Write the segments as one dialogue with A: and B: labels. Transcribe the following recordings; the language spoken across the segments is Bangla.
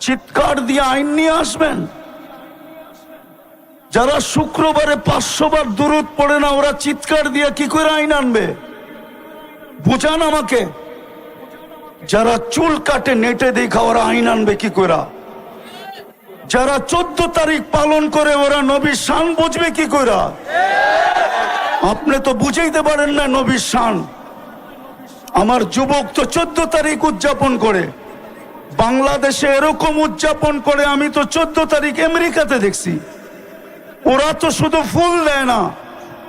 A: চিৎকার দিয়ে আইন নিয়ে আসবেন? যারা শুক্রবারে 500 বার দুরূদ পড়ে না, ওরা চিৎকার দিয়ে কি করে আইন আনবে? বুঝান আমাকে। যারা চুল কাটে নেটে দেখা, ওরা আইন আনবে কি করে? যারা 14 তারিখ পালন করে, ওরা নবীর শান বুঝবে কি করে? আপনি তো বুঝাইতে পারেন না নবীর শান। আমার যুবক তো 14 তারিখ উদযাপন করে, বাংলাদেশে এরকম উদযাপন করে আমি তো 14 তারিখ আমেরিকাতে দেখছি। ওরা তো শুধু ফুল দেয় না,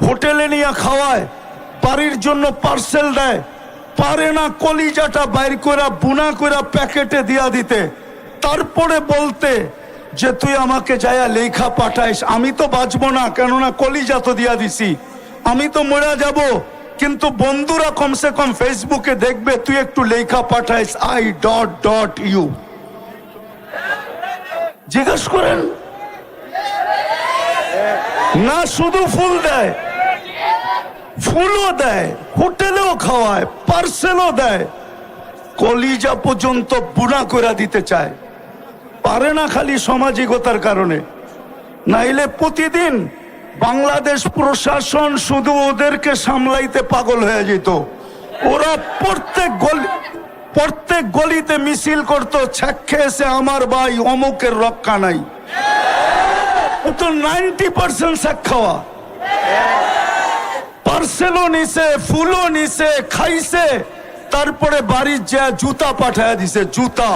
A: হোটেলে নিয়ে খাওয়ায়, বাড়ির জন্য পার্সেল দেয়, পারে না কলিজাটা বাইর করে বুনা করে প্যাকেটে দিয়া দিতে, তারপরে বলতে যে তুই আমাকে যায়া লেখা পাঠাইস। আমি তো বাঁচবো না, কেননা কলিজা তো দিয়া দিছি, আমি তো মরে যাব, কিন্তু বন্ধুরা কমসে কম ফেসবুকে দেখবে তুই একটু লেখা পাঠাইস I.U। জিজ্ঞেস করেন না, শুধু ফুল দেয়, ফুলও দেয়, হোটেলেও খাওয়ায়, পার্সেলও দেয়, কলিজা পর্যন্ত বুনা করে দিতে চায়। পারে না খালি সামাজিকতার কারণে, নাইলে প্রতিদিন বাংলাদেশ প্রশাসন শুধু ওদেরকে সামলাইতে পাগল হয়ে যেত। ওরা প্রত্যেক গলিতে মিছিল করত, ছাক্ষে এসে আমার ভাই অমুকের রক্ষা নাই। ও তো 90% শাক খাওয়া, পার্সেলও নিছে, ফুলও নিছে, খাইছে, তারপরে বাড়ির যা জুতা পাঠায় দিছে, জুতা।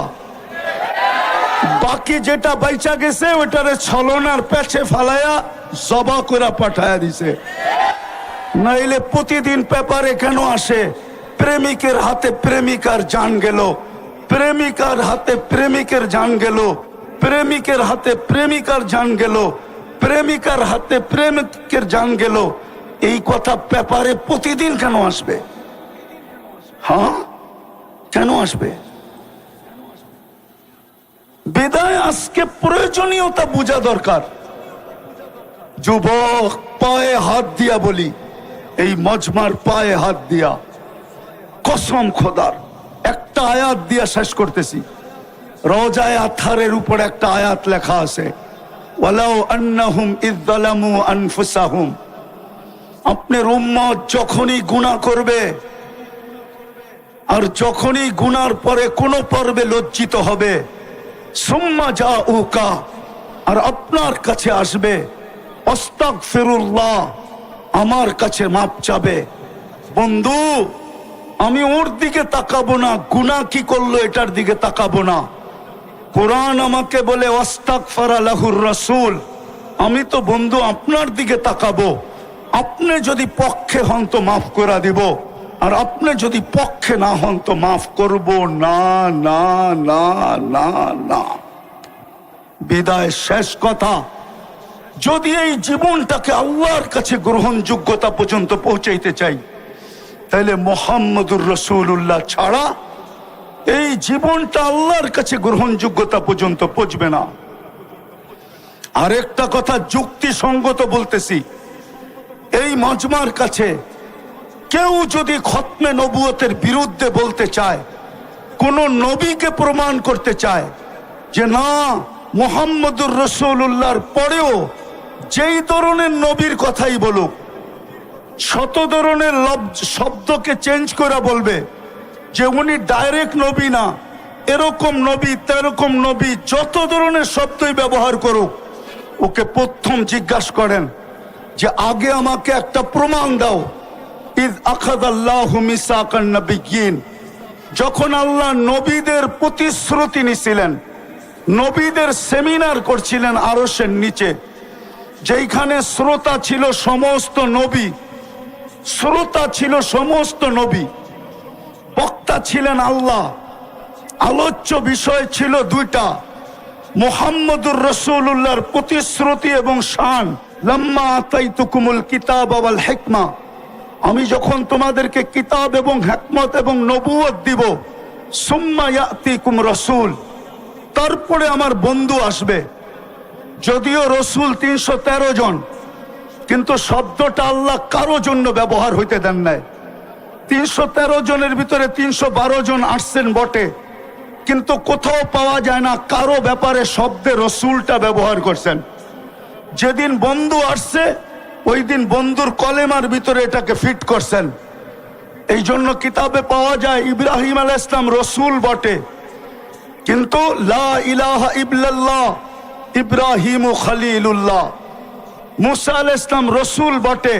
A: বাকি যেটা বাইচা গেছে ওটারে ছলনার পেছে ফালায়া জবা করে পাঠায় দিছে। নাইলে প্রতিদিন পেপারে কেন আসে প্রেমিকের হাতে প্রেমিকার জান গেল, প্রেমিকার হাতে প্রেমিকের জান গেল, প্রেমিকের হাতে প্রেমিকার জান গেল, প্রেমিকার হাতে প্রেমিকের জান গেল? এই কথা পেপারে প্রতিদিন কেন আসবে? হ্যাঁ, কেন আসবে? বিদায় আজকে প্রয়োজনীয়তা বোঝা দরকার। যুবক, পায়ে হাত দিয়া বলি, এই মজমার পায়ে হাত দিয়া কসম খোদার একটা আয়াত দিয়া শেষ করতেছি। রওজায়ে আতহারের উপর একটা আয়াত লেখা আছে, ওয়ালাউ আন্নাহুম ইয যালামু আনফুসাহুম। আপনার উম্মত যখনই গুনাহ করবে, আর যখনই গুনার পরে কোনো পর্বে লজ্জিত হবে, সুম্মা জাউকা, আর আপনার কাছে আসবে, আস্তাগফিরুল্লাহ, আমার কাছে মাপ চাবে। বন্ধু, আমি ওর দিকে তাকাবো না, গুনাহ কি করলো এটার দিকে তাকাবো না। কোরআন আমাকে বলে ওয়াস্তাগফারা লাহুর রাসূল, আমি তো বন্ধু আপনার দিকে তাকাবো। আপনি যদি পক্ষে হন তো মাফ করে দিব, আর আপনি যদি পক্ষে না হন তো মাফ করব না, না, না, না, না। বিদায় শেষ কথা, যদি এই জীবনটাকে আল্লাহর কাছে গ্রহণযোগ্যতা পর্যন্ত পৌঁছাইতে চাই, তাহলে মুহাম্মদুর রাসূলুল্লাহ ছাড়া এই জীবনটা আল্লাহর কাছে গ্রহণযোগ্যতা পর্যন্ত পৌঁছবে না। আরেকটা কথা যুক্তিসঙ্গত বলতেছি, এই মজমার কাছে কেউ যদি খতমে নবুয়তের বিরুদ্ধে বলতে চায়, কোন নবীকে প্রমাণ করতে চায় যে না মুহাম্মদুর রাসূলুল্লাহর পরেও যেই ধরনের নবীর কথাই বলুক, শত ধরনের শব্দকে চেঞ্জ করে বলবে যে উনি ডাইরেক্ট নবী না, এরকম নবী, তেরকম নবী, যত ধরনের শব্দই ব্যবহার করুক, ওকে প্রথম জিজ্ঞাসা করেন যে আগে আমাকে একটা প্রমাণ দাও। ইয আখাযাল্লাহু মিসাকান নাবিয়্যিন, যখন আল্লাহ নবীদের প্রতিশ্রুতি নিছিলেন, নবীদের সেমিনার করছিলেন আরশের নিচে, যেখানে শ্রোতা ছিল সমস্ত নবী, শ্রোতা ছিল সমস্ত নবী, বক্তা ছিলেন আল্লাহ, আলোচ্য বিষয় ছিল দুইটা, মুহাম্মদুর রাসূলুল্লাহর প্রতিশ্রুতি এবং শান। লাম্মা আতাইতুকুমুল কিতাব ওয়াল হিকমা, আমি যখন তোমাদেরকে কিতাব এবং হিকমত এবং নবুয়ত দিব, সুম্মা ইয়াতিকুম রাসূল, তারপরে আমার বন্ধু আসবে। যদিও রসুল 313 জন, কিন্তু শব্দটা আল্লাহ কারো জন্য ব্যবহার হইতে দেন নাই। 313 জনের ভিতরে 312 জন আসছেন বটে, কিন্তু কোথাও পাওয়া যায় না কারো ব্যাপারে শব্দে রসুলটা ব্যবহার করছেন। যেদিন বন্ধু আসছে ওই দিন বন্ধুর কলেমার ভিতরে এটাকে ফিট করছেন। এই জন্য কিতাবে পাওয়া যায় ইব্রাহিম আলাইহিস সালাম রসুল বটে, কিন্তু লা ইলাহা ইল্লাল্লাহ ইব্রাহিম খলিলুল্লাহ। মুসা আলাইহিস সালাম রসুল বটে,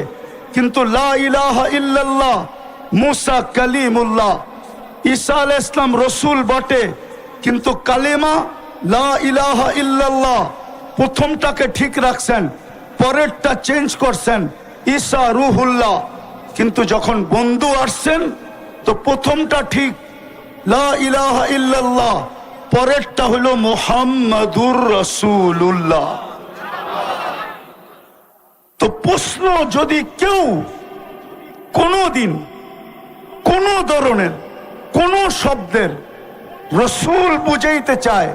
A: কিন্তু লা ইলাহা ইল্লাল্লাহ মুসা কালিমুল্লাহ। ঈসা আলাইহিস সালাম রসুল বটে, কিন্তু কালেমা লা ইলাহা ইল্লাল্লাহ প্রথমটাকে ঠিক রাখছেন, পরেরটা চেঞ্জ করছেন ঈসা রুহুল্লাহ। কিন্তু যখন বন্ধু আসছেন তো প্রথমটা ঠিক লা ইলাহা ইল্লাল্লাহ, পরেরটা হলো মুহাম্মাদুর রাসূলুল্লাহ। তো প্রশ্ন, যদি কেউ কোনোদিন কোন ধরনের কোন শব্দের রসুল বুঝাইতে চায়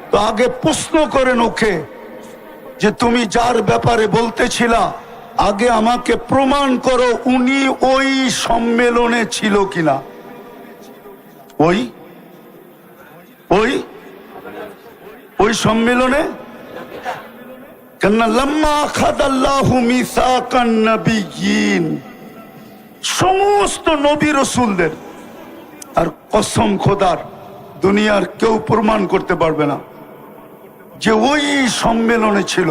A: তো আগে প্রশ্ন করেন ওকে যে তুমি যার ব্যাপারে বলতেছিলা আগে আমাকে প্রমাণ করো উনি ওই সম্মেলনে ছিল কিনা। ওই ওই ওই সম্মেলনে কেননা লাম্মা আখাযাল্লাহু মিসাকান নাবিয়্যিন, সমস্ত নবী রসুলদের, আর কসম খোদার দুনিয়ার কেউ প্রমাণ করতে পারবে না যে ওই সম্মেলনে ছিল।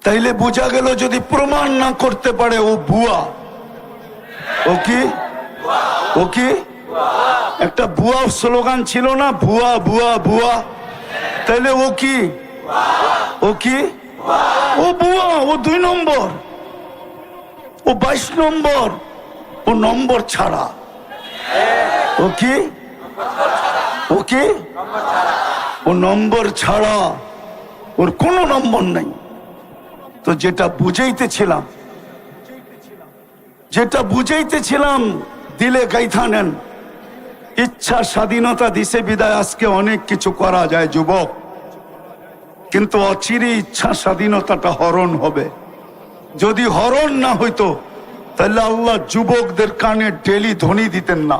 A: তাইলে বোঝা গেল যদি প্রমাণ না করতে পারে ও ভুয়া। ও কি ও কি একটা ভুয়া স্লোগান ছিল না, ভুয়া ভুয়া ভুয়া। তাইলে ও কি ও কি ও ভুয়া, ও 2 নম্বর, ও 22 নম্বর, ও নম্বর ছাড়া। ও কি ও কি ও নম্বর ছাড়া, ওর কোনো নম্বর নাই। তো যেটা বুঝাইতেছিলাম দিলে গাইথা নেন। ইচ্ছা স্বাধীনতা দিছে বিদায় আজকে অনেক কিছু করা যায় যুবক, কিন্তু অচিরে ইচ্ছা স্বাধীনতাটা হরণ হবে। যদি হরণ না হইতো তাহলে আল্লাহ যুবকদের কানে ডেলি ধ্বনি দিতেন না।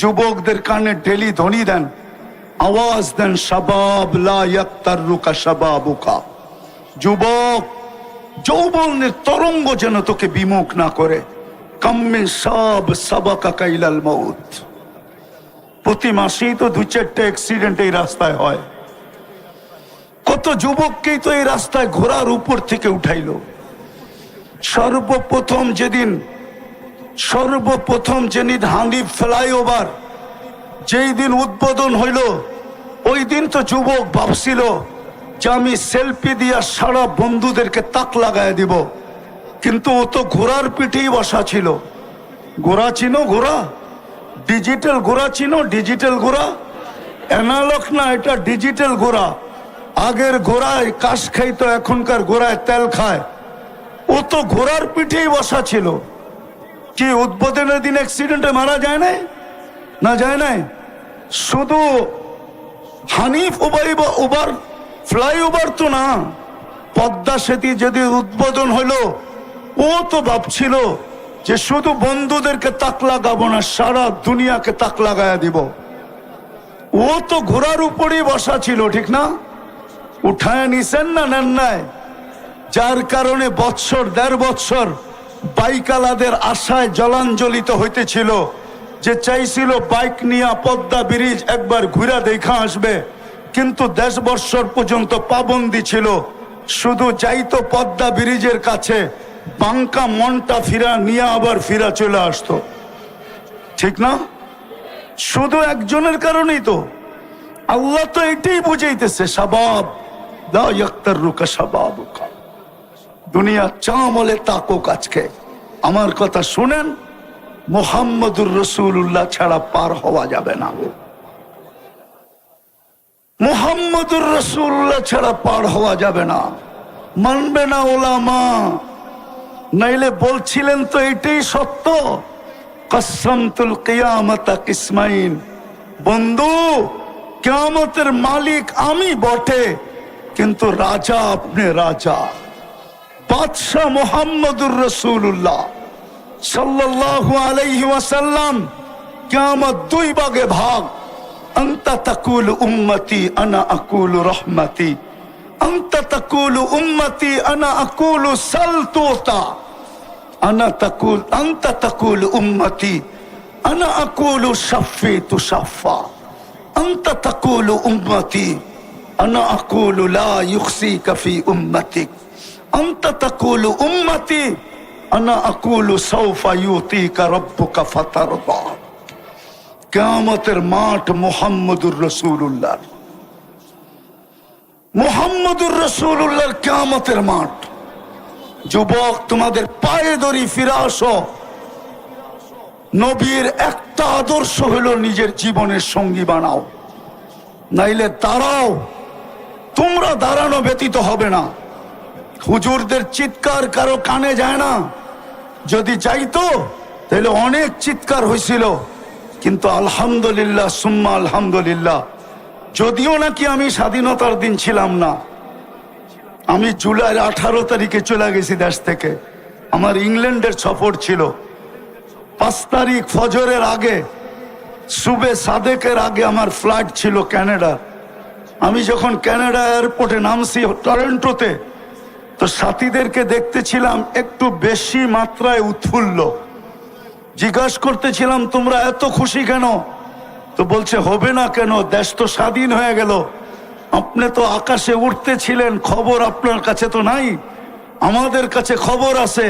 A: যুবকদের কানে ডেলি ধ্বনি দেন, আওয়াজ দেন, শাবাব লা ইয়াক্তারুকা শাবাবুকা। যুবক, যৌবনের তরঙ্গ যেন তোকে বিমুখ না করে। কাম্মে সাব সাবাকাকা ইলাল মাউত। প্রতি মাসেই তো 2-4টা অ্যাক্সিডেন্ট এই রাস্তায় হয়। কত যুবককেই তো এই রাস্তায় ঘোড়ার উপর থেকে উঠাইলো। সর্বপ্রথম যেদিন হানিফ ফ্লাইওভার যেই দিন উদ্বোধন হইল, ওই দিন তো যুবক ভাবছিল যে আমি সেলফি দিয়া সারা বন্ধুদেরকে তাক লাগায় দিব, কিন্তু ও তো ঘোড়ার পিঠেই বসা ছিল। ঘোড়া চিনো? ঘোড়া ডিজিটাল ঘোড়া চিনো? ডিজিটাল ঘোড়া, অ্যানালগ না, এটা ডিজিটাল ঘোড়া। আগের ঘোড়ায় কাশ খাইতো, এখনকার ঘোড়ায় তেল খায়। ও তো ঘোড়ার পিঠেই বসা ছিল। কি উদ্বোধনের দিন অ্যাক্সিডেন্টে মারা যায় নাই? না যায় নাই। শুধু হানিফ ওভার ফ্লাইওভার তো না, পদ্মা সেতু যদি উদ্বোধন হলো, ও তো ভাবছিল যে শুধু বন্ধুদেরকে তাক লাগাবো না, সারা দুনিয়াকে তাক লাগায়া দিব। ও তো ঘোড়ার উপরেই বসা ছিল, ঠিক না? উঠায় নিছেন না নেন নাই? যার কারণে বৎসর 1.5 বৎসর বাইকালাদের আশায় জলাঞ্জলিত হইতেছিল, যে চাইছিল বাইক নিয়ে পদ্মা ব্রিজ একবার ঘুরে দেখা আসবে, কিন্তু 10 বৎসর পর্যন্ত পাবন্দি ছিল। শুধু যাইতো পদ্মা ব্রিজের কাছে, বাঙ্কা মনটা ফিরা নিয়ে আবার ফিরা চলে আসতো, ঠিক না? শুধু একজনের কারণেই তো। আল্লাহ তো এটাই বুঝাইতেছে, শাবাব লা ইয়াক্তারুকা শাবাবুকা। দুনিয়া চামলে তাকুক। আজকে আমার কথা শুনেন, মুহাম্মদুর রাসূলুল্লাহ ছাড়া পার হওয়া যাবে না। মুহাম্মদুর রাসূলুল্লাহ ছাড়া পার হওয়া যাবে না। মানবে না ওলামা, নাইলে বলছিলেন তো এটাই সত্য, কসমতুল কিয়ামতা কিসমাইন। বন্ধু, কিয়ামতের মালিক আমি বটে, কিন্তু রাজা আপনি রাজা। বাদশাহ মুহাম্মদুর রাসূলুল্লাহ সাল্লাল্লাহু আলাইহি ওয়াসাল্লাম কিয়ামত দুই ভাগে ভাগ। আনতা তাকুলু উম্মতি আনা আকুলু রহমতি, আনতা তাকুলু উম্মতি আনা আকুলু সালতুতা, আনতা তাকুলু উম্মতি আনা আকুলু শাফি তুশাফা, আনতা তাকুলু উম্মতি আনা আকুলু লা ইউখসিকা ফি উম্মতিক, আনতা তাকুলু উম্মতি আনা আকুলু সাউফা ইউতিকা রাব্বুকা ফাতারদা। কিয়ামতের মাঠ মুহাম্মদুর রাসূলুল্লাহ, মুহাম্মদুর রাসূলুল্লাহর কিয়ামতের মাঠ। যুবক, তোমাদের পায়ে ধরি, ফিরে আসো। নবীর একটা আদর্শ হলো নিজের জীবনের সঙ্গী বানাও, নাইলে দাঁড়াও। তোমরা দাঁড়ানো ব্যতীত হবে না। হুজুরদের চিৎকার কারো কানে যায় না। যদি যাইতো তাহলে অনেক চিৎকার হয়েছিল, কিন্তু আলহামদুলিল্লাহ সুম্মা আলহামদুলিল্লাহ, যদিও নাকি আমি স্বাধীনতার দিন ছিলাম না। আমি জুলাইয়ের 18 তারিখে চলে গেছি দেশ থেকে। আমার ইংল্যান্ডের সফর ছিল। 5 তারিখ ফজরের আগে, সুবে সাদেকের আগে আমার ফ্লাইট ছিল ক্যানাডা। আমি যখন ক্যানাডা এয়ারপোর্টে নামছি টরন্টোতে, তো সাথীদেরকে দেখতেছিলাম একটু বেশি মাত্রায় উৎফুল্ল। জিজ্ঞাসা করতেছিলাম, তোমরা এত খুশি কেন? তো বলছে, হবে না কেন, দেশ তো স্বাধীন হয়ে গেল। আপনি তো আকাশে উঠতেছিলেন, খবর আপনার কাছে তো নাই, আমাদের কাছে খবর আছে।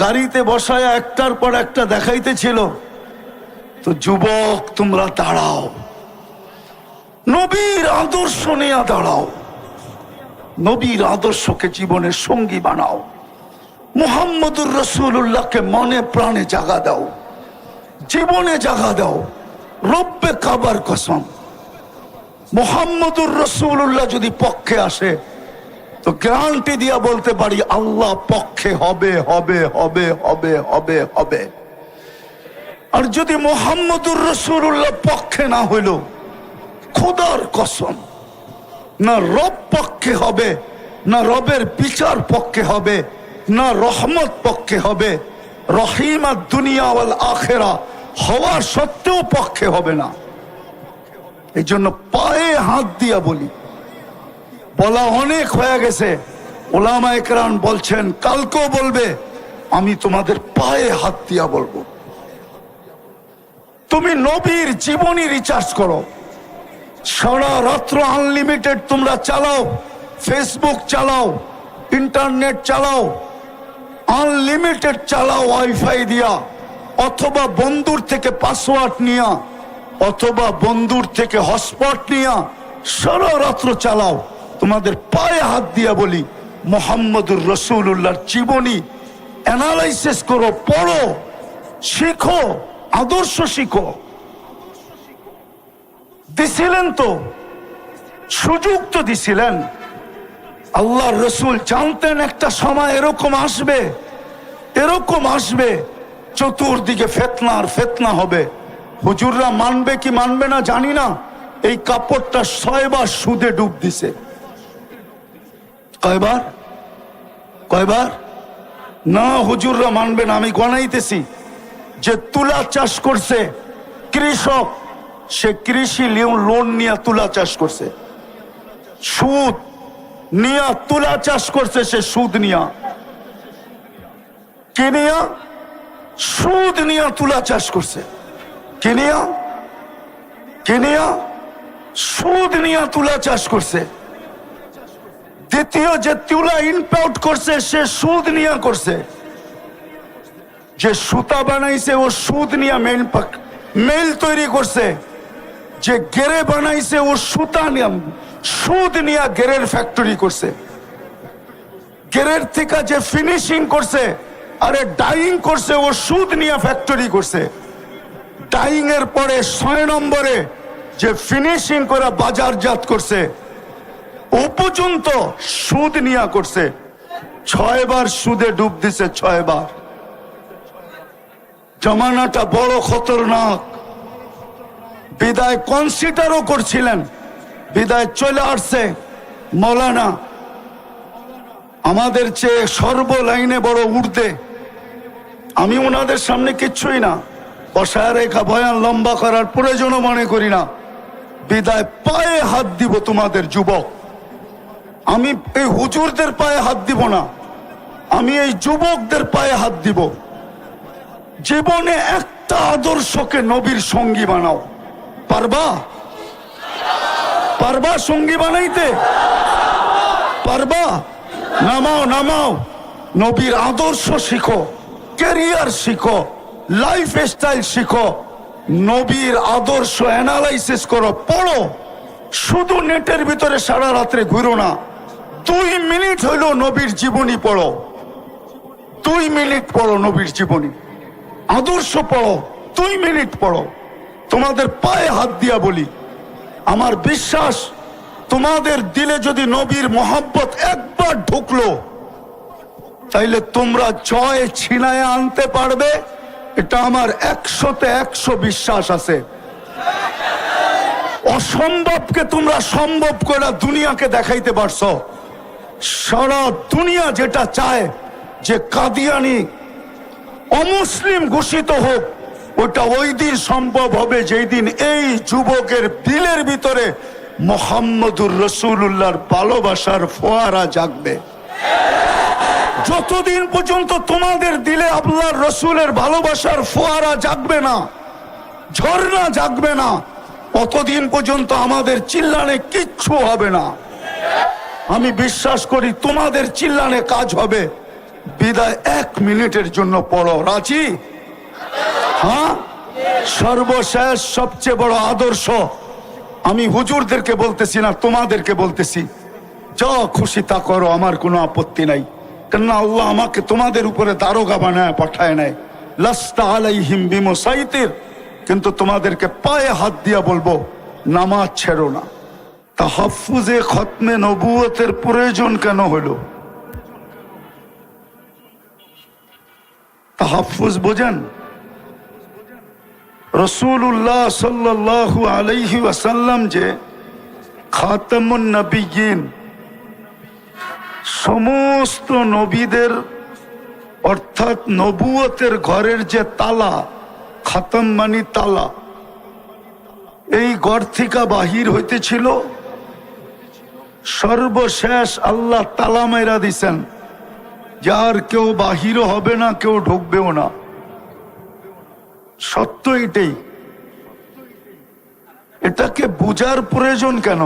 A: গাড়িতে বসায় একটার পর একটা দেখাইতেছিল। তো যুবক, তোমরা দাঁড়াও, নবীর আদর্শ নিয়ে দাঁড়াও, নবীর আদর্শকে জীবনের সঙ্গী বানাও। মুহাম্মদুর রাসূলুল্লাহকে মনে প্রাণে জাগা দাও, জীবনে জাগা দাও। রব্বে কাবার কসম, মুহাম্মদুর রাসূলুল্লাহ যদি পক্ষে আসে তো গ্যারান্টি দিয়া বলতে পারি, আল্লাহ পক্ষে হবে, হবে, হবে, হবে, হবে, হবে। আর যদি মুহাম্মদুর রাসূলুল্লাহ পক্ষে না হইল, খোদার কসম, না রব পক্ষে হবে, না রবের বিচার পক্ষে হবে, না রহমত পক্ষে হবে। রহিমাত দুনিয়া ওয়াল আখিরা হওয়া সত্ত্বেও পক্ষে হবে না। এই জন্য পায়ে হাত দিয়া বলি, বলা অনেক হয়ে গেছে। ওলামায়ে কেরাম বলছেন, কালকেও বলবে, আমি তোমাদের পায়ে হাত দিয়া বলবো। তুমি নবীর জীবনী রিচার্জ করো, সারা রাত্র আনলিমিটেড তোমরা চালাও, ফেসবুক চালাও, ইন্টারনেট চালাও, আনলিমিটেড চালাও ওয়াইফাই দিয়া, অথবা বন্ধুর থেকে পাসওয়ার্ড নিয়া, অথবা বন্ধুর থেকে হটস্পট নিয়া সারা রাত্র চালাও। তোমাদের পায়ে হাত দিয়া বলি, মুহাম্মদুর রাসূলুল্লাহর জীবনী অ্যানালাইসিস করো, পড়ো, শিখো, আদর্শ শিখো। দিছিলেন তো, সুযোগ তো দিছিলেন। আল্লাহর রাসূল জানতেন একটা সময় এরকম আসবে, এরকম আসবে, চতুর্দিকে ফিতনা আর ফিতনা হবে। হুজুররা মানবে কি মানবে না জানি না। এই কাপড়টা 6 বার সুদে ডুব দিছে। কয়বার? কয়বার? না, হুজুররা মানবে না। আমি গণাইতেছি, যে তুলা চাষ করছে কৃষক, সে কৃষি লোন নিয়ে তুলা চাষ করছে, সুদ নিয়া তুলা চাষ করছে, সে সুদ নিয়া, কে নিয়া? সুদ নিয়া তুলা চাষ করছে। কে নিয়া? কে নিয়া? সুদ নিয়া তুলা চাষ করছে। দ্বিতীয়, যে তুলা ইম্পোর্ট করছে, সে সুদ নিয়া করছে। যে সুতা বানাইছে, ও সুদ নিয়া মেল তৈরি করছে। যে গেরে বানাইছে, ও সুতা নিয়া, সুদ নিয়া গেরের ফ্যাক্টরি করছে। গেরের থেকে যে ফিনিশিং করছে, আরে ডাইং করছে, ও সুদ নিয়া ফ্যাক্টরি করছে। ডাইং এর পরে 6 নম্বরে যে ফিনিশিং করে বাজারজাত করছে, ও পর্যন্ত সুদ নিয়া করছে। 6 বার সুদে ডুব দিছে, 6 বার। জমানাটা বড় খতরনাক। বিদায় কনসিডারও করছিলেন, বিদায় চলে আসছে মৌলানা, আমাদের চেয়ে সর্ব লাইনে বড় ঊর্ধ্বে। আমি ওনাদের সামনে কিচ্ছুই না, বসায় রেখা বয়ান লম্বা করার প্রয়োজনও মনে করি না, বিদায় পায়ে হাত দিব তোমাদের যুবক। আমি এই হুজুরদের পায়ে হাত দিব না, আমি এই যুবকদের পায়ে হাত দিব। জীবনে একটা আদর্শকে নবীর সঙ্গী বানাও। পারবা? পারবা সঙ্গী বানাইতে? পারবা? নামাও নামাও, নবীর আদর্শ শিখো, ক্যারিয়ার শিখো, লাইফ স্টাইল শিখো, নবীর আদর্শ অ্যানালাইসিস করো, পড়ো। শুধু নেটের ভিতরে সারা রাত্রে ঘুরো না, 2 মিনিট হইলো নবীর জীবনী পড়ো, 2 মিনিট পড়ো নবীর জীবনী, আদর্শ পড়ো, 2 মিনিট পড়ো। তোমাদের পায়ে হাত দিয়া বলি, আমার বিশ্বাস তোমাদের দিলে যদি নবীর মোহাব্বত একবার ঢুকলো, তাইলে তোমরা জয় ছিনায় আনতে পারবে, এটা আমার 100-তে 100 বিশ্বাস আছে। অসম্ভবকে তোমরা সম্ভব করে দুনিয়াকে দেখাইতে পারছো। সারা দুনিয়া যেটা চায় যে কাদিয়ানি অমুসলিম ঘোষিত হোক, ওটা ওই দিন সম্ভব হবে যেই দিন এই যুবকের দিলের ভিতরে মুহাম্মদুর রাসূলুল্লাহর ভালোবাসার ফোয়ারা জাগবে। যতদিন পর্যন্ত তোমাদের দিলে আল্লাহর রসুলের ভালোবাসার ফোয়ারা জাগবে না, ঝর্ণা জাগবে না, ততদিন পর্যন্ত আমাদের চিল্লানে কিচ্ছু হবে না। আমি বিশ্বাস করি তোমাদের চিল্লানে কাজ হবে। বিদায় 1 মিনিটের জন্য পড়ো, রাজি? হ্যাঁ, সর্বশেষ সবচেয়ে বড় আদর্শ, আমি হুজুরদেরকে বলতেছি না, তোমাদেরকে বলতেছি, যা খুশি তা করো, আমার কোনো আপত্তি নাই। কেননা আল্লাহ আমাকে তোমাদের উপরে দারোগা বানায় পাঠায় নাই, লাস্তা আলাইহিম বিমুসাইতির। কিন্তু তোমাদেরকে পায়ে হাত দিয়া বলবো, নামাজ ছেড়ো না। তাহাফুজে খতমে নবুয়তের প্রয়োজন কেন হলো? তাহাফুজ বোঝেন? রাসূলুল্লাহ সাল্লাল্লাহু আলাইহি ওয়াসাল্লাম যে খাতামুন নবিয়্যিন, সমস্ত নবীদের অর্থাৎ নবুয়তের ঘরের যে তালা, খাতাম মানে তালা, এই ঘর থেকে বাহির হইতেছিল, সর্বশেষ আল্লাহ তালা মাইরা দিছেন, যার কেউ বাহিরও হবে না, কেউ ঢুকবেও না। সত্য এটাই। এটাকে বুঝার প্রয়োজন কেন?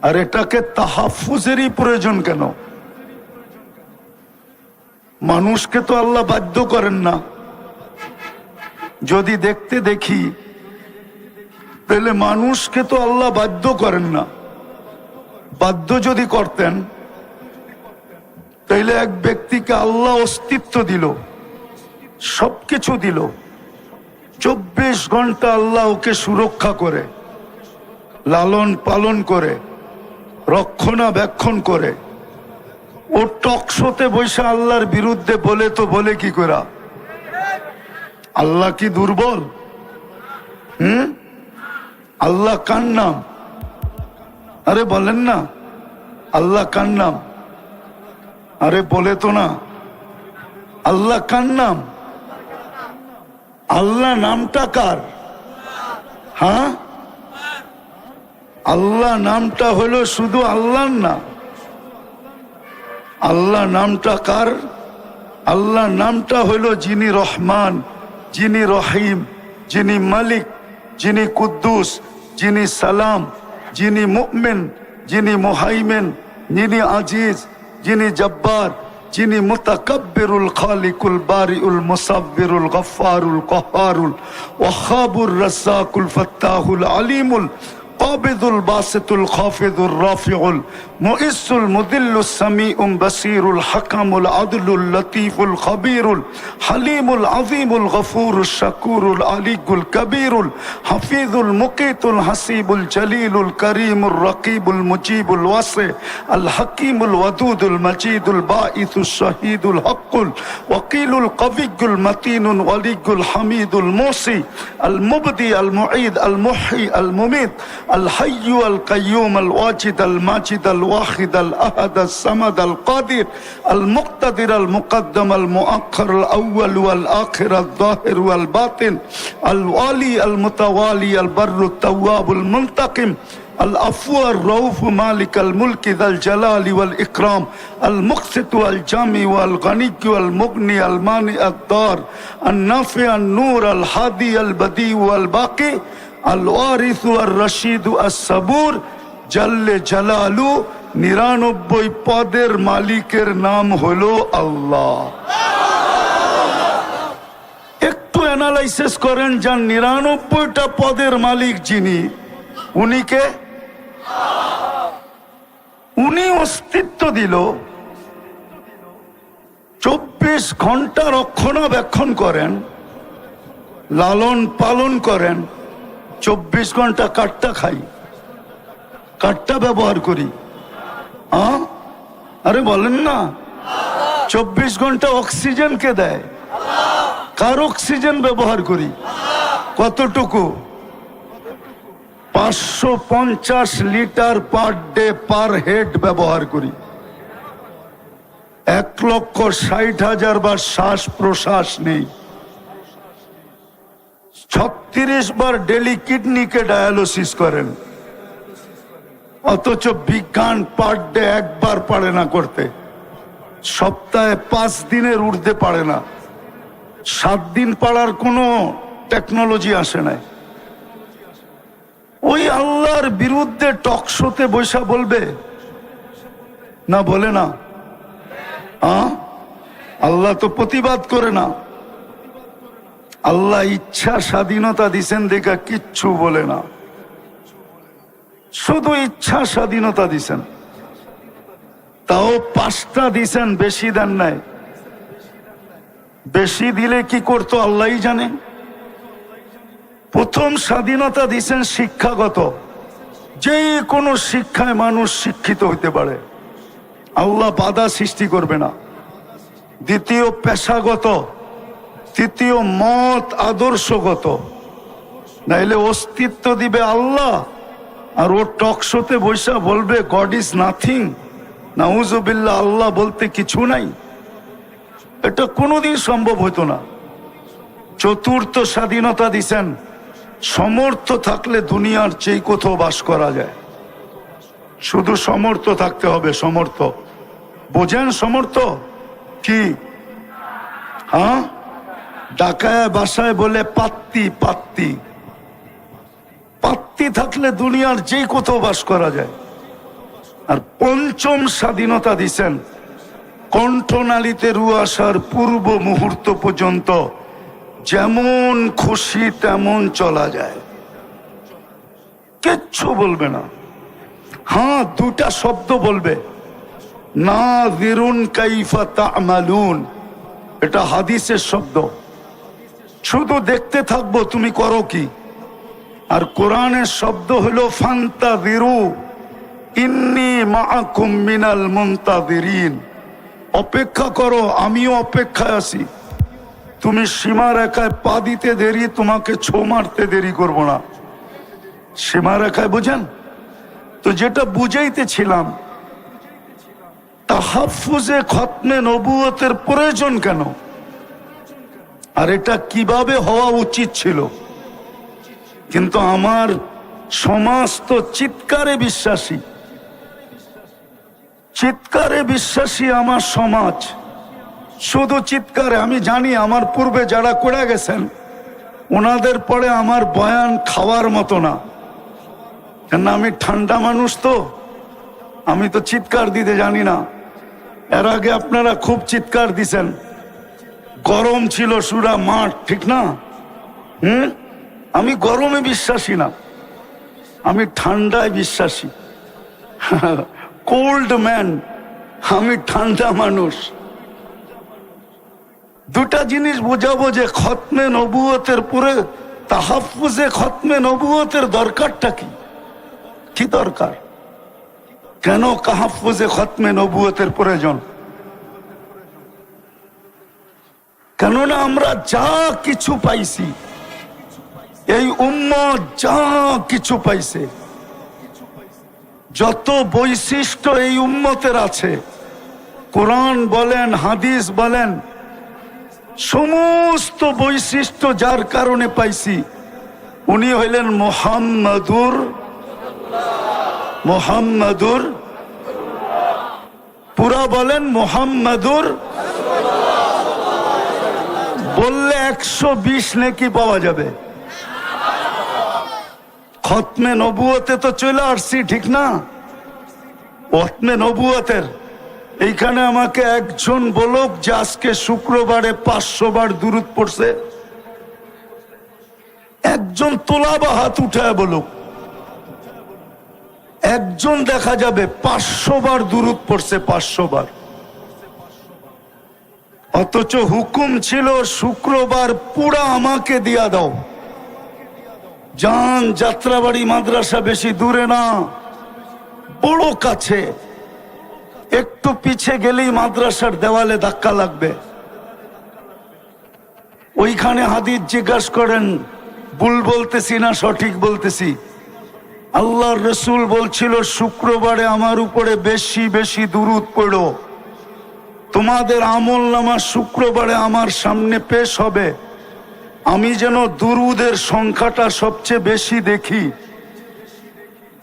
A: আর এটাকে তাহাফুজেরই প্রয়োজন কেন? মানুষকে তো আল্লাহ বাধ্য করেন না। যদি দেখতে দেখি তাহলে মানুষকে তো আল্লাহ বাধ্য করেন না। বাধ্য যদি করতেন তাইলে এক ব্যক্তিকে আল্লাহ অস্তিত্ব দিল, সবকিছু দিল, 24 ঘন্টা আল্লাহ ওকে সুরক্ষা করে, লালন পালন করে, রক্ষণাবেক্ষণ করে। ও টকশোতে বসে আল্লাহর বিরুদ্ধে বলে তো বলে কি করা? আল্লাহ কি দুর্বল? আল্লাহ কার নাম? আরে বলেন না, আল্লাহ কার নাম? আরে বলে তো না, আল্লাহ কার নাম? আল্লাহ নামটা কার? হ্যাঁ, আল্লাহ নামটা হলো শুধু আল্লাহর না। আল্লাহ নামটা কার? আল্লাহ নামটা হলো যিনি রহমান, যিনি রহিম, যিনি মালিক, যিনি কুদ্দুস, যিনি সালাম, যিনি মুমিন, যিনি মুহাইমিন, যিনি আজিজ, যিনি জব্বার, যিনি মুতাকাব্বিরুল খালিকুল বারিউল মুসাব্বিরুল গফফারুল কহ্হারুল ওয়াহাবুর রাজ্জাকুল ফাত্তাহুল আলিমুল قابض الباسط الخافض الرافع المؤس المذل السميع بصير الحكم العدل اللطيف الخبير الحليم العظيم الغفور الشكور العلي الكبير الحفيظ المقيت الحسيب الجليل الكريم الرقيب المجيب الواسع الحكيم الودود المجيد الباعث الشهيد الحق الوكيل القوي المتين الولي الحميد الموصي المبدي المعيد المحيي المميت الحي القيوم الواجد الماجد الواحد الأحد الصمد القادر المقتدر المقدم المؤخر الأول والآخر الظاهر والباطن الوالي المتوالي البر التواب المنتقم العفو الرؤوف مالك الملك ذا الجلال والإكرام المقسط والجامع والغني والمغني المانع الضار النافع النور الهادي البديع والباقي الوارث والرشيد الصبور জাল্লে জালালু 99 পদের মালিকের নাম হলো আল্লাহ। একটু অ্যানালাইসিস করেন, যার 99টা পদের মালিক যিনি, উনিকে উনি অস্তিত্ব দিল, 24 ঘন্টা রক্ষণাবেক্ষণ করেন, লালন পালন করেন। 24 ঘন্টা কাঠটা খাই, কাঠটা ব্যবহার করি, আরে বলেন না। 24 ঘন্টা অক্সিজেন কে দেয়? কার অক্সিজেন ব্যবহার করি? কতটুকু? 550 litre per day per head ব্যবহার করি। 1,60,000 বার শ্বাস প্রশ্বাস নেই। 36 বার ডেলি কিডনিকে ডায়ালিসিস করেন, অথচ বিজ্ঞান পার ডে একবার পারে না করতে। সপ্তাহে 5 দিনের ঊর্ধ্বে পারে না। 7 দিন পাড়ার কোনো টেকনোলজি আসে নাই। ওই আল্লাহর বিরুদ্ধে টকশোতে বৈশা বলবে না? বলে না? আল্লাহ তো প্রতিবাদ করে না। আল্লাহ ইচ্ছা স্বাধীনতা দিছেন দেখা কিচ্ছু বলে না, শুধু ইচ্ছা স্বাধীনতা দিছেন। তাও 5টা দিছেন, বেশি দেন নাই। বেশি দিলে কি করতো আল্লাহই জানে। প্রথম স্বাধীনতা দিছেন শিক্ষাগত, যে কোনো শিক্ষায় মানুষ শিক্ষিত হইতে পারে, আল্লাহ বাধা সৃষ্টি করবে না। দ্বিতীয় পেশাগত, তৃতীয় মত আদর্শগত। নাইলে অস্তিত্ব দিবে আল্লাহ, আর ও টকশোতে বৈশা বলবে গড ইজ নাথিং, নাউজুবিল্লাহ, আল্লাহ বলতে কিছু নাই। এটা কোনোদিন সম্ভব হতো না। চতুর্থ স্বাধীনতা দিছেন, সমর্থ থাকলে দুনিয়ার চেয়ে কোথাও বাস করা যায়। শুধু সমর্থ থাকতে হবে। সমর্থ বোঝেন? সমর্থ কি? ঢাকায় বাসায় বলে পাত্তি, পাত্তি। পাত্তি থাকলে দুনিয়ার যে কোথাও বাস করা যায়। আর পঞ্চম স্বাধীনতা দিছেন, কণ্ঠনালীতে রু আসার পূর্ব মুহূর্ত পর্যন্ত যেমন খুশি তেমন চলা যায়, কিচ্ছু বলবে না। হ্যাঁ, 2টা শব্দ বলবে, নাযিরুন কাইফা তা'মালুন। এটা হাদিসের শব্দ। শুধু দেখতে থাকবো তুমি করো কি। আর কোরআনের শব্দ হলো ফান্তাযিরু ইন্নী মাআকুম মিনাল মুনতাযিরিন। অপেক্ষা করো, আমিও অপেক্ষায় আছি। তুমি সীমারেখায় পা দিতে দেরি, তোমাকে ছো মারতে দেরি করব না। সীমারেখায় বুঝেন তো? যেটা বুঝাইতেছিলাম, তাহাফুজে খতমে নবুয়তের প্রয়োজন কেন, আর এটা কিভাবে হওয়া উচিত ছিল। কিন্তু আমার সমাজ তো চিৎকারে বিশ্বাসী, চিৎকারে বিশ্বাসী আমার সমাজ। শুধু চিৎকারে। আমি জানি আমার পূর্বে যারা করে গেছেন ওনাদের পরে আমার বয়ান খাওয়ার মতো না, কেন আমি ঠান্ডা মানুষ, তো আমি তো চিৎকার দিতে জানি না। এর আগে আপনারা খুব চিৎকার দিছেন, গরম ছিল সুরা মাঠ, ঠিক না? আমি গরমে বিশ্বাসী না, আমি ঠান্ডায় বিশ্বাসী। কোল্ড ম্যান, আমি ঠান্ডা মানুষ। 2টা জিনিস বোঝাবো যে খতমে নবুয়তের পরে তাহাফুজে খতমে নবুয়তের দরকারটা কি, কি দরকার, কেন তাহাফুজে খতমে নবুয়তের প্রয়োজন। কেননা আমরা যা কিছু পাইছি, এই উম্মত যা কিছু পাইছে, যত বৈশিষ্ট্য এই উম্মতের আছে, কোরআন বলেন হাদিস বলেন, সমস্ত বৈশিষ্ট্য যার কারণে পাইছি উনি হইলেন মোহাম্মদুর পুরা বলেন মোহাম্মদুর, বললে 120 নেকি পাওয়া যাবে। খতমে নবুয়তে তো চলে আসছি, ঠিক না? খতমে নবুয়তের এইখানে আমাকে একজন বলুক যে আজকে শুক্রবারে 500 বার দুরূদ পড়ছে। একজন তোলা বা হাত উঠায় বলুক, একজন দেখা যাবে 500 বার দুরূদ পড়ছে, 500 বার। অথচ হুকুম ছিল শুক্রবার পুরা আমাকে দিয়া দাও। যান, যাত্রাবাড়ি মাদ্রাসা বেশি দূরে না, বড় কাছে, একটু পিছে গেলেই মাদ্রাসার দেওয়ালে ধাক্কা লাগবে। ওইখানে হাদিস জিজ্ঞাসা করেন, ভুল বলতেছি না সঠিক বলতেছি? আল্লাহর রসুল বলছিল শুক্রবারে আমার উপরে বেশি বেশি দুরূদ পড়ো, তোমাদের আমল নামা শুক্রবারে আমার সামনে পেশ হবে, আমি যেন দুরূদের সংখ্যাটা সবচেয়ে বেশি দেখি।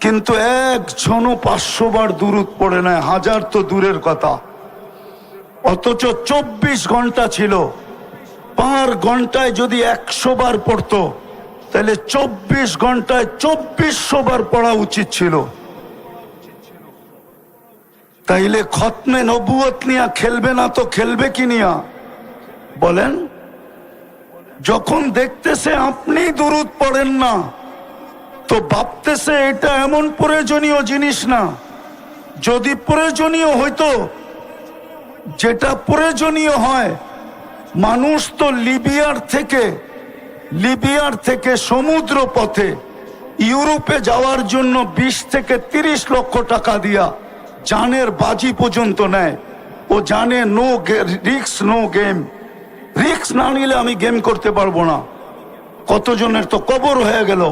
A: কিন্তু একজনও 500 বার দুরূদ পড়ে নাই, 1000 তো দূরের কথা। অথচ 24 ঘন্টা ছিল, পার ঘন্টায় যদি 100 বার পড়তো তাহলে 24 ঘন্টায় 2400 বার পড়া উচিত ছিল। তাইলে খতমে নবুয়ত নিয়া খেলবে না তো খেলবে কি নিয়া বলেন? যখন দেখতেছে আপনি দুরূদ পড়েন না, তো ভাবতেছে এটা এমন প্রয়োজনীয় জিনিস না। যদি প্রয়োজনীয় হইতো, যেটা প্রয়োজনীয় হয়, মানুষ তো লিবিয়ার থেকে সমুদ্র পথে ইউরোপে যাওয়ার জন্য 20 থেকে 30 লক্ষ টাকা দিয়া জানের বাজি পর্যন্ত নেয়। ও জানে no risk no game, risk না নিলে আমি গেম করতে পারবো না। কতজনের তো কবর হয়ে গেল।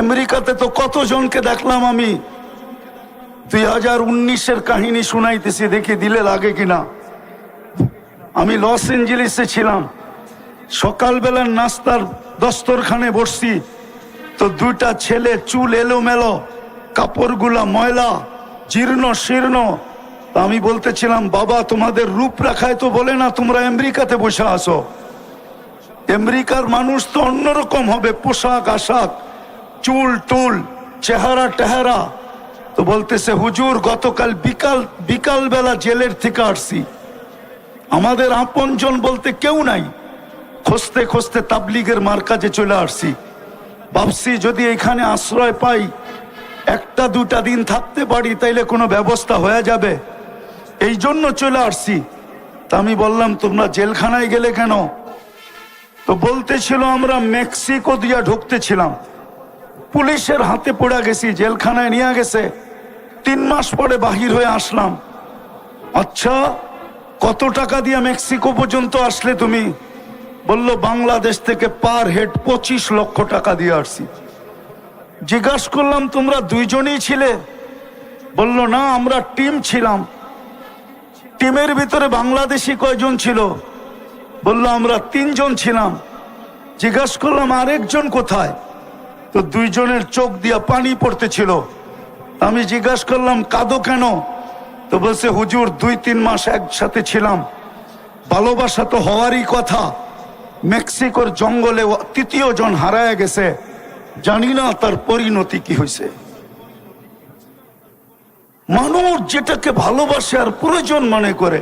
A: আমেরিকাতে তো কতজনকে দেখলাম আমি। 2019-এর কাহিনী শুনাইতেছি, দেখি দিলে লাগে কিনা। আমি লস এঞ্জেলিসে ছিলাম, সকালবেলার নাস্তার দস্তরখানে বসছি, তো 2টা ছেলে চুল এলোমেলো, কাপড়গুলা ময়লা, জীর্ণ শীর্ণ। আমি বলতেছিলাম, বাবা তোমাদের রূপরেখায় তো বলে না তোমরা আমেরিকাতে বসে আসো। আমেরিকার মানুষ তো অন্যরকম হবে, পোশাক আশাক, চুল টুল, চেহারা টেহারা। তো বলতেছে, হুজুর গতকাল বিকাল বেলা জেলের থেকে আসছি, আমাদের আপনজন বলতে কেউ নাই, খুঁজতে খুঁজতে তাবলিগের মার্কাজে চলে আসছি। ভাবছি যদি এখানে আশ্রয় পাই, 1-2টা দিন থাকতে পারি, তাইলে কোনো ব্যবস্থা হয়ে যাবে, এই জন্য চলে আসছি। তা আমি বললাম, তোমরা জেলখানায় গেলে কেন? তো বলতেছিল, আমরা মেক্সিকো দিয়া ঢুকতেছিলাম, পুলিশের হাতে পড়ে গেছি, জেলখানায় নিয়ে গেছে, 3 মাস পরে বাহির হয়ে আসলাম। আচ্ছা, কত টাকা দিয়ে মেক্সিকো পর্যন্ত আসলে তুমি? বলল, বাংলাদেশ থেকে পার হেড 25 লক্ষ টাকা দিয়ে আসছি। জিজ্ঞাসা করলাম, তোমরা 2 জনই ছিলে? বলল, না, আমরা টিম ছিলাম। টিমের ভিতরে বাংলাদেশি কয়জন ছিল? বলল, আমরা 3 জন ছিলাম। জিজ্ঞাসা করলাম, আরেকজন কোথায়? তো 2 জনের চোখ দিয়া পানি পড়তেছিল। আমি জিজ্ঞাসা করলাম, কাঁদো কেন? তো বলছে, হুজুর 2-3 মাস একসাথে ছিলাম, ভালোবাসা তো হওয়ারই কথা, মেক্সিকোর জঙ্গলে 3য় জন হারায় গেছে, জানি না তার পরিণতি কি হয়েছে। মানুষ যেটাকে ভালোবাসে আর প্রয়োজন মনে করে।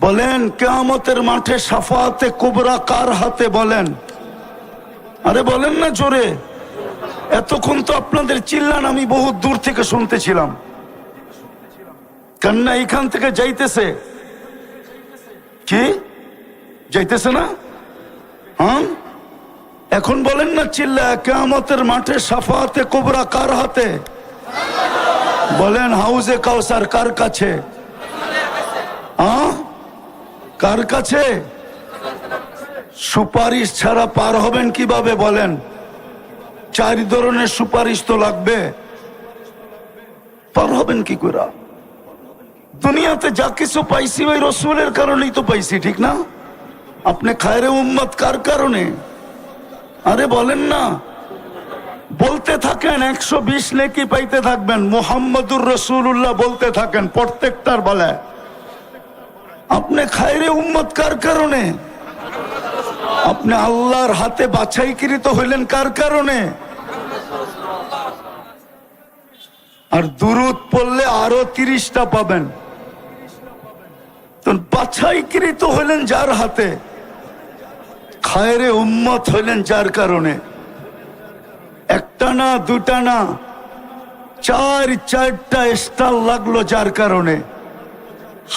A: বলেন, কিয়ামতের মাঠে শাফাআতে কুবরা কার হাতে? বলেন, আরে বলেন না জোরে। এতক্ষণ তো আপনাদের চিল্লান আমি বহুত দূর থেকে শুনতেছিলাম। কান্না এখান থেকে যাইতেছে কি? যাইতেছে না? হ্যাঁ, এখন বলেন না চিল্লা, কিয়ামতের মাঠে শাফাআতে কুবরা কার হাতে? বলেন, হাউজে কাউসার কার কাছে? হ্যাঁ, কার কাছে? সুপারিশ ছাড়া পার হবেন কিভাবে বলেন? 4 ধরনের সুপারিশ তো লাগবে। পার হবেন কি করে? দুনিয়াতে যা কিছু পাইছি ওই রসুলের কারণেই তো পাইছি, ঠিক না? আপনি খায়রে উম্মত কার কারণে? আরে বলেন না, বলতে থাকেন, 120 নেকি পাইতে থাকবেন। মুহাম্মদুর রাসূলুল্লাহ বলতে থাকেন প্রত্যেকটার বেলায়। আপনি খায়রে উম্মত কার কারণে? আপনি আল্লাহর হাতে বাছাইকৃত হইলেন কার কারণে? আর দুরূদ পড়লে আরো 30টা পাবেন। তো বাছাইকৃত হইলেন যার হাতে, খায়রে উম্মত হইলেন যার কারণে। একটা না, দুটা না, 4টা স্টার লাগলো যার কারণে।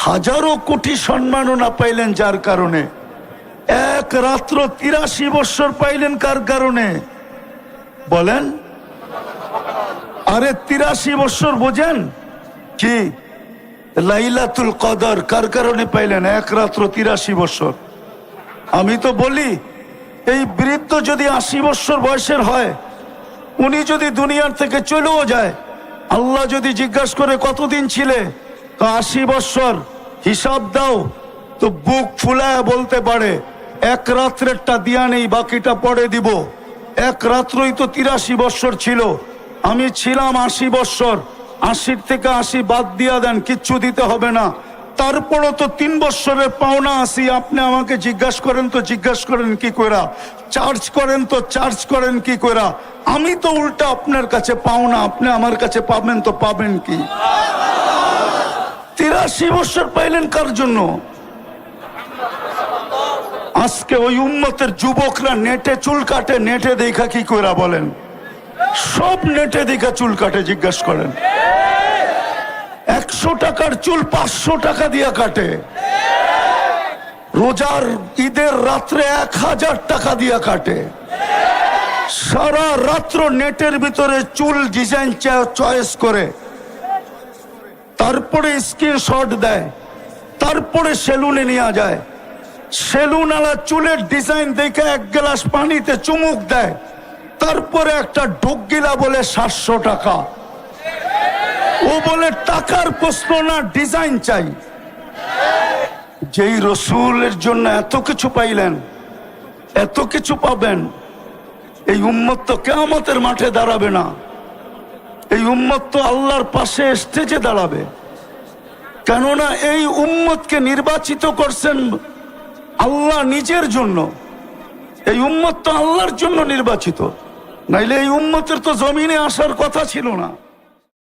A: হাজারো কোটি সম্মাননা পাইলেন যার কারণে। এক রাত্র 83 বছর পাইলেন কার কারণে? বলেন। আরে 83 বছর বোঝেন কি? লাইলাতুল কদর কার কারণে পাইলেন? এক রাত্র 83 বছর। আমি তো বলি, এই বৃদ্ধ যদি 80 বছর বয়সের হয়, উনি যদি দুনিয়ার থেকে চলেও যায়, আল্লাহ যদি জিজ্ঞাসা করে কতদিন ছিলে, তো 80 বছর, হিসাব দাও, তো বুক ফুলায় বলতে পারে এক রাত্রেরটা দিয়া নেই, বাকিটা পরে দিব। এক রাত্রই তো 83 বছর ছিল, আমি ছিলাম 80 বছর। 80 থেকে 80 বাদ দিয়া দেন, কিচ্ছু দিতে হবে না। তারপরও তো 3 বছরের পাওনা আসি। আপনি আমাকে জিজ্ঞাসা করেন তো জিজ্ঞাসা করেন কি কইরা? চার্জ করেন তো চার্জ করেন কি কইরা? আমি তো উল্টা আপনার কাছে পাওনা, আপনি আমার কাছে পাবেন তো পাবেন কি? 83 বছর পাইলেন কার জন্য? আজকে ওই উম্মতের যুবকরা নেটে চুল কাটে, নেটে দেখা কি কইরা বলেন? সব নেটে দেখা চুল কাটে, জিজ্ঞাসা করেন। 100 টাকার চুল 500 টাকা দিয়া কাটে। রোজার ঈদের রাত্রে 1000 টাকা দিয়া কাটে। সারা রাত্র নেটের ভিতরে চুল ডিজাইন চয়েস করে, তারপরে স্ক্রিনশট দেয়, তারপরে সেলুনে নিয়ে যায়। সেলুনওয়ালা চুলের ডিজাইন দেখে 1 গ্লাস পানিতে চুমুক দেয়, তারপরে একটা ঢোকগিলা বলে 700 টাকা। ও বলে টাকার প্রশ্ন না, ডিজাইন চাই। যেই রসুলের জন্য এত কিছু পাইলেন, এত কিছু পাবেন, এই উম্মত তো কিয়ামতের মাঠে দাঁড়াবে না। এই উম্মত তো আল্লাহর পাশে স্টেজে দাঁড়াবে। কেননা এই উম্মতকে নির্বাচিত করছেন আল্লাহ নিজের জন্য। এই উম্মত তো আল্লাহর জন্য নির্বাচিত, নাইলে এই উম্মতের তো জমিনে আসার কথা ছিল না।